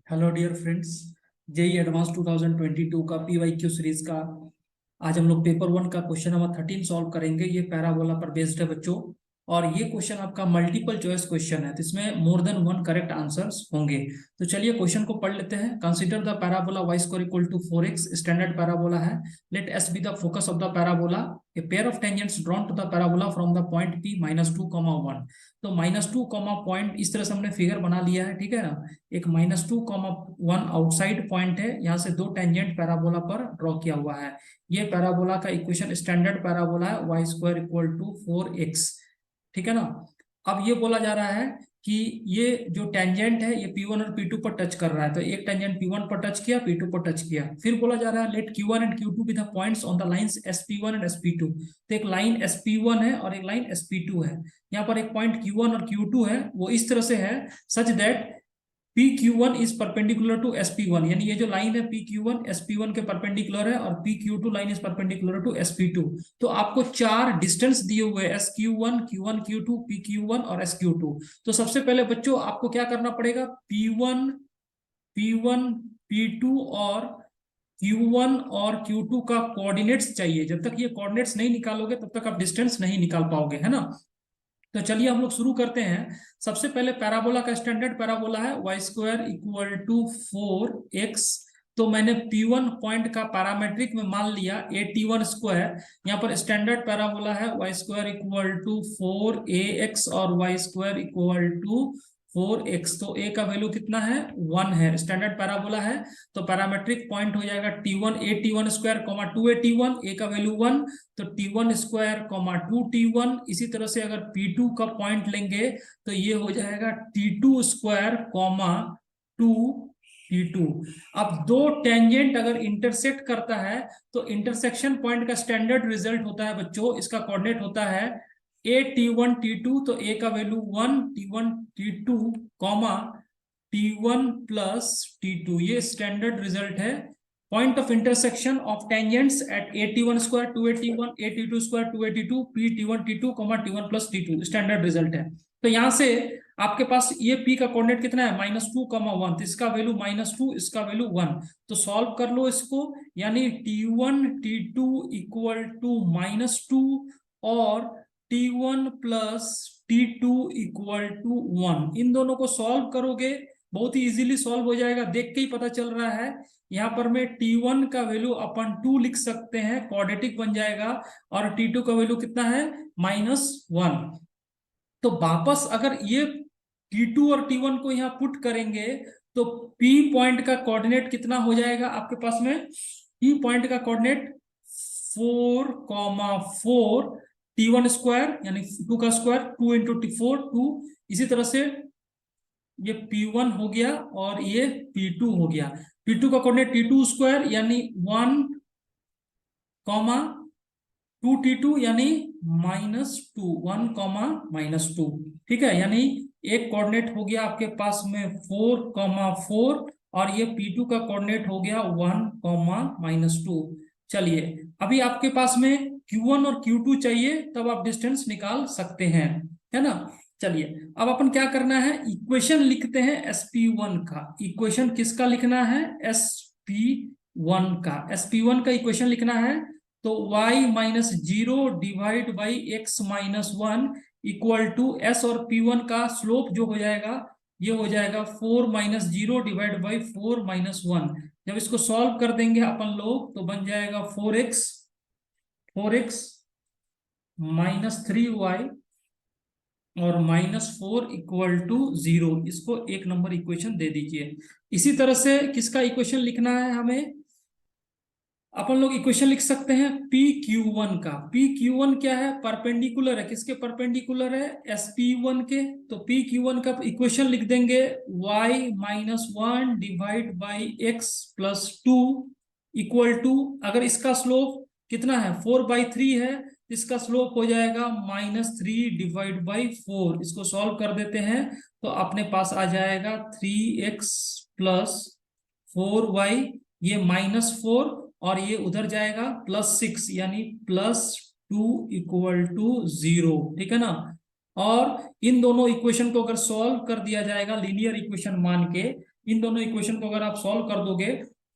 Hello dear friends. JEE advance 2022 का PYQ series का आज हम लोग पेपर वन का क्वेश्चन नंबर 13 सॉल्व करेंगे। ये पैराबोला पर बेस्ड है बच्चों, और ये क्वेश्चन आपका मल्टीपल चॉइस क्वेश्चन है, तो इसमें more than one correct answers होंगे। तो चलिए क्वेश्चन को पढ़ लेते हैं। Consider the parabola y square equal to 4x, standard parabola है। Let s be the focus of the parabola. A pair of tangents drawn to the parabola from the point p -2, 1। तो -2 point इस तरह से हमने figure बना लिया है, ठीक है ना। एक -2, 1 आउटसाइड पॉइंट है, यहाँ से दो टेंजेंट पैराबोला पर ड्रॉ किया हुआ है। ये पैराबोला का इक्वेशन स्टैंडर्ड पैराबोला है y square equal to 4x, ठीक है ना। अब ये बोला जा रहा है कि ये जो टेंजेंट है ये P1 और P2 पर टच कर रहा है, तो एक टेंजेंट P1 पर टच किया, P2 पर टच किया। फिर बोला जा रहा है let Q1 and Q2 be the points on the lines SP1 and SP2। तो एक लाइन SP1 है और एक लाइन SP2 है। यहाँ पर एक पॉइंट Q1 और Q2 है, वो इस तरह से है such that PQ1 is perpendicular to SP1, यानी ये जो लाइन है PQ1 SP1 के परपेंडिकुलर है, और PQ2 line is perpendicular to SP2। तो आपको चार डिस्टेंस दिए हुए हैं, SQ1, Q1, Q2, PQ1 और SQ2। तो सबसे पहले बच्चों आपको क्या करना पड़ेगा, P1, P2 और Q1 और Q2 का कोऑर्डिनेट्स चाहिए। जब तक ये कोऑर्डिनेट्स नहीं निकालोगे तब तक आप डिस्टेंस नहीं निकाल पाओगे, है ना। तो चलिए हम लोग शुरू करते हैं। सबसे पहले पैराबोला का स्टैंडर्ड पैराबोला है y square equal to 4x। तो मैंने P1 पॉइंट का पैरामेट्रिक में मान लिया AT1 स्क्वायर। यहाँ पर स्टैंडर्ड पैराबोला है y square equal to 4ax और y square equal to 4x। तो a का वैल्यू कितना है, 1 है, स्टैंडर्ड पैराबोला है। तो पैरामेट्रिक पॉइंट हो जाएगा T1 AT1 square 2AT1, a का वैल्यू 1, तो T1 स्क्वायर 2T1। इसी तरह से अगर P2 का पॉइंट लेंगे तो ये हो जाएगा T2 स्क्वायर 2T2। अब दो टेंजेंट अगर इंटरसेक्ट करता है तो इंटरसेक्शन पॉइंट का स्टैंडर्ड रिजल्ट होता है बच्चों, इसका कोऑर्डिनेट होता है T1 T2। तो a का value 1 T1 T2 T1 plus T2, ये स्टैंडर्ड रिजल्ट है। Point of intersection of tangents at AT1 square 2AT1, AT2 square 2AT2, P T1 T2, T1 plus T2, standard result है। तो यहां से आपके पास ये P का कोऑर्डिनेट कितना है, -2, 1, तो इसका वैल्यू -2, इसका वैल्यू 1। तो सॉल्व कर लो इसको, यानी T1 T2 इक्वल टू -2 और T1 plus T2 equal to 1। इन दोनों को सॉल्व करोगे बहुत ही इजीली सॉल्व हो जाएगा, देख के ही पता चल रहा है। यहाँ पर मैं T1 का वैल्यू अपन 2 लिख सकते हैं, क्वाड्रेटिक बन जाएगा, और T2 का वैल्यू कितना है, -1। तो वापस अगर ये T2 और T1 को यहाँ पुट करेंगे तो P पॉइंट का कोऑर्डिनेट कितना हो जाएगा आपके पास में, P पॉइंट का कोऑर्डिनेट 4, 4 T1 स्क्वायर यानी 2 का स्क्वायर 2 इंटू T4 2। इसी तरह से ये P1 हो गया और ये P2 हो गया। P2 का कोऑर्डिनेट T2 स्क्वायर यानी 1, 2T2 यानी -2, 1, -2, ठीक है। यानी एक कोऑर्डिनेट हो गया आपके पास में 4, 4, और ये P2 का कोऑर्डिनेट हो गया 1, -2। चलिए अभी आपके पास में Q1 और Q2 चाहिए, तब आप डिस्टेंस निकाल सकते हैं, है ना। चलिए अब अपन क्या करना है, इक्वेशन लिखते हैं SP1 का। इक्वेशन किसका लिखना है, SP1 का। SP1 का इक्वेशन लिखना है तो y-0 divide by x-1 equal to s, और P1 का स्लोप जो हो जाएगा ये हो जाएगा 4-0 डिवाइड बाई 4-1। जब इसको सॉल्व कर देंगे अपन लोग तो बन जाएगा 4x -3y और -4 इक्वल टू 0। इसको एक नंबर इक्वेशन दे दीजिए। इसी तरह से किसका इक्वेशन लिखना है हमें, अपन लोग इक्वेशन लिख सकते हैं PQ1 का। PQ1 क्या है, परपेंडिकुलर है, किसके परपेंडिकुलर है, SP1 के। तो PQ1 का इक्वेशन लिख देंगे y-1 divide by x+2 equal to, अगर इसका स्लोप कितना है 4/3 है, इसका स्लोप हो जाएगा -3 डिवाइड बाई 4। इसको सॉल्व कर देते हैं तो अपने पास आ जाएगा 3x प्लस 4y, ये -4 और ये उधर जाएगा +6, यानी +2 इक्वल टू 0, ठीक है ना। और इन दोनों इक्वेशन को अगर सॉल्व कर दिया जाएगा लीनियर इक्वेशन मान के, इन दोनों इक्वेशन को अगर आप सॉल्व कर दोगे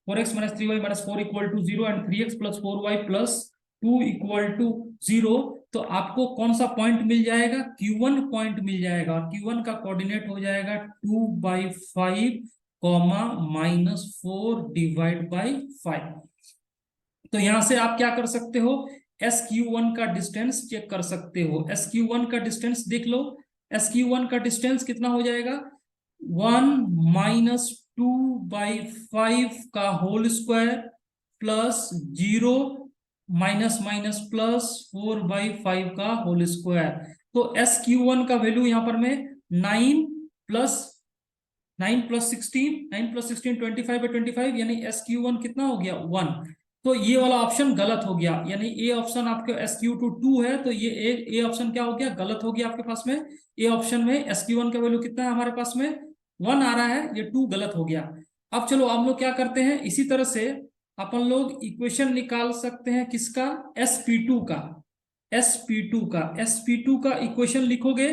4x minus 3y minus 4 equal to 0 and 3x plus 4y plus 2 equal to 0, तो आपको कौन सा पॉइंट मिल जाएगा? Q1 पॉइंट मिल जाएगा। और Q1 का कोऑर्डिनेट हो जाएगा 2/5 कॉमा माइनस 4 डिवाइड बाई 5। तो यहां से आप क्या कर सकते हो? SQ1 का डिस्टेंस चेक कर सकते हो। SQ1 का डिस्टेंस देख लो। SQ1 का डिस्टेंस कितना हो जाएगा? 1 माइनस 2/5 का whole square plus 0 minus minus plus 4/5 का होल स्क्वायर। तो SQ1 का वैल्यू यहां पर मैं 9 प्लस 16 25/25, यानी SQ1 कितना हो गया? 1। तो ये वाला ऑप्शन गलत हो गया, यानी ए ऑप्शन आपके SQ2 2 है, तो ये ए ऑप्शन क्या हो गया? गलत हो गया आपके पास में। ए ऑप्शन में SQ1 का वैल्यू कितना है हमारे पास में? 1 आ रहा है, ये 2 गलत हो गया। अब चलो हम लोग क्या करते हैं, इसी तरह से अपन लोग इक्वेशन निकाल सकते हैं किसका? SP2 का। SP2 का इक्वेशन लिखोगे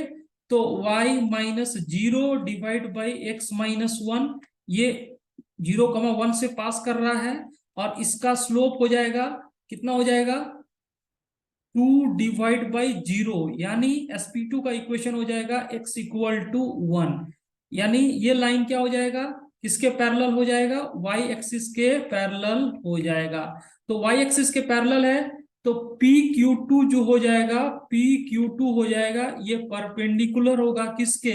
तो y minus 0 divide by x minus 1, ये 0,1 से पास कर रहा है, और इसका स्लोप हो जाएगा कितना? हो जाएगा 2 डिवाइड बाई 0, यानी SP2 का इक्वेशन हो जाएगा x इक्वल टू 1। यानी ये लाइन क्या हो जाएगा? किसके पैरेलल हो जाएगा? y एक्सिस के पैरेलल हो जाएगा। तो y एक्सिस के पैरेलल है, तो PQ2 जो हो जाएगा, PQ2 हो जाएगा, ये परपेंडिकुलर होगा किसके?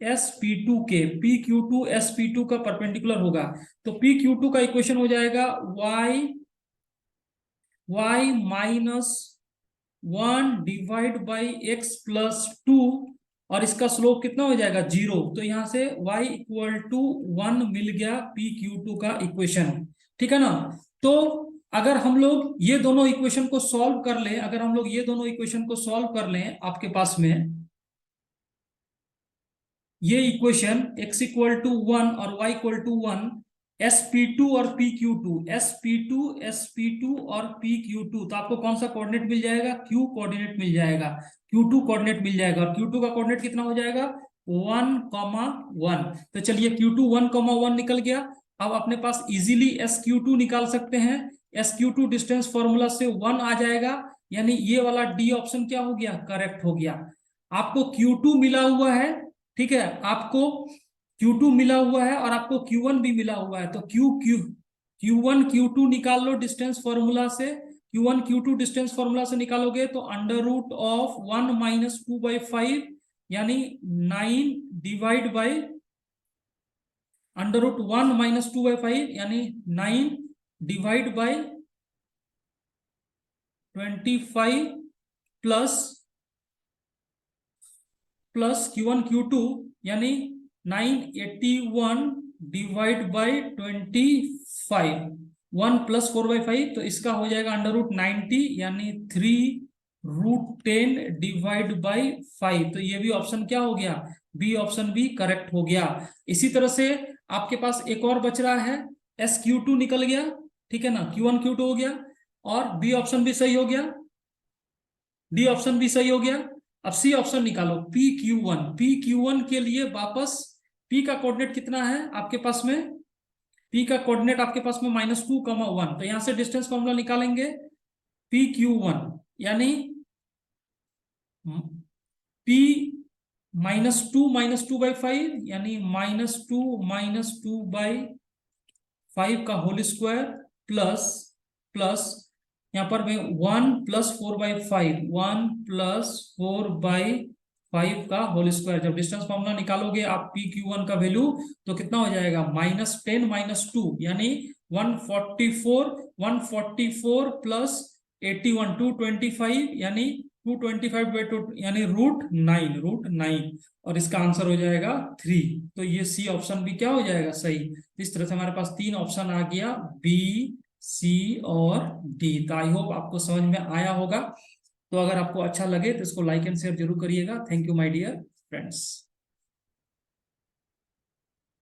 SP2 के। PQ2 SP2 का परपेंडिकुलर होगा। तो PQ2 का इक्वेशन हो जाएगा y minus 1 divide by x plus 2, और इसका स्लोप कितना हो जाएगा? 0। तो यहां से y इक्वल टू 1 मिल गया PQ2 का इक्वेशन। ठीक है ना? तो अगर हम लोग ये दोनों इक्वेशन को सॉल्व कर लें, अगर हम लोग ये दोनों इक्वेशन को सॉल्व कर लें, आपके पास में ये इक्वेशन x इक्वल टू 1 और y इक्वल टू 1, SP2 और PQ2, SP2 और PQ2, तो आपको कौन सा कोऑर्डिनेट मिल जाएगा? Q कोऑर्डिनेट मिल जाएगा, Q2 कोऑर्डिनेट मिल जाएगा। और Q2 का कोऑर्डिनेट कितना हो जाएगा? 1,1। तो चलिए Q2 1,1 निकल गया। अब अपने पास इजीली SQ2 निकाल सकते हैं। SQ2 डिस्टेंस फॉर्मूला से 1 आ जाएगा, यानी ये वाला डी ऑप्शन क्या हो गया? करेक्ट हो गया। आपको Q2 मिला हुआ है, ठीक है, आपको Q2 मिला हुआ है और आपको Q1 भी मिला हुआ है। तो Q1 Q2 निकाल लो डिस्टेंस फॉर्मूला से। Q1 Q2 डिस्टेंस फॉर्मूला से निकालोगे तो अंडर रूट ऑफ 1 माइनस 2/5, यानी 9 divide by under root 1 minus 2/5, यानी 9 divide by 25 plus Q1 Q2, यानी 981 डिवाइड बाई 25, 1 प्लस 4/5, तो इसका हो जाएगा अंडर रूट 90, यानी 3√10 डिवाइड बाई 5। तो ये भी ऑप्शन क्या हो गया? बी ऑप्शन भी करेक्ट हो गया। इसी तरह से आपके पास एक और बच रहा है, SQ2 निकल गया, ठीक है ना, Q1 Q2 हो गया, और बी ऑप्शन भी सही हो गया, डी ऑप्शन भी सही हो गया। अब सी ऑप्शन निकालो, PQ1 के लिए वापस P का कोऑर्डिनेट कितना है आपके पास में? P का कोऑर्डिनेट आपके पास में -2,1, तो यहां से डिस्टेंस फॉर्मूला निकालेंगे PQ1, यानी P -2/5, यानी -2/5 का होल स्क्वायर प्लस यहाँ पर मैं 1 प्लस 4/5 का होल स्क्वायर। जब डिस्टेंस फॉर्मूला निकालोगे आप PQ1 का वैल्यू, तो कितना हो जाएगा? -10 - 2, यानी 144 प्लस 81, 225, यानी 225/2, यानी √9, और इसका आंसर हो जाएगा 3। तो ये सी ऑप्शन भी क्या हो जाएगा? सही। इस तरह से हमारे पास 3 ऑप्शन आ गया, बी, सी और डी। तो आई होप आपको समझ में आया होगा। तो अगर आपको अच्छा लगे तो इसको लाइक एंड शेयर जरूर करिएगा। Thank you my dear friends.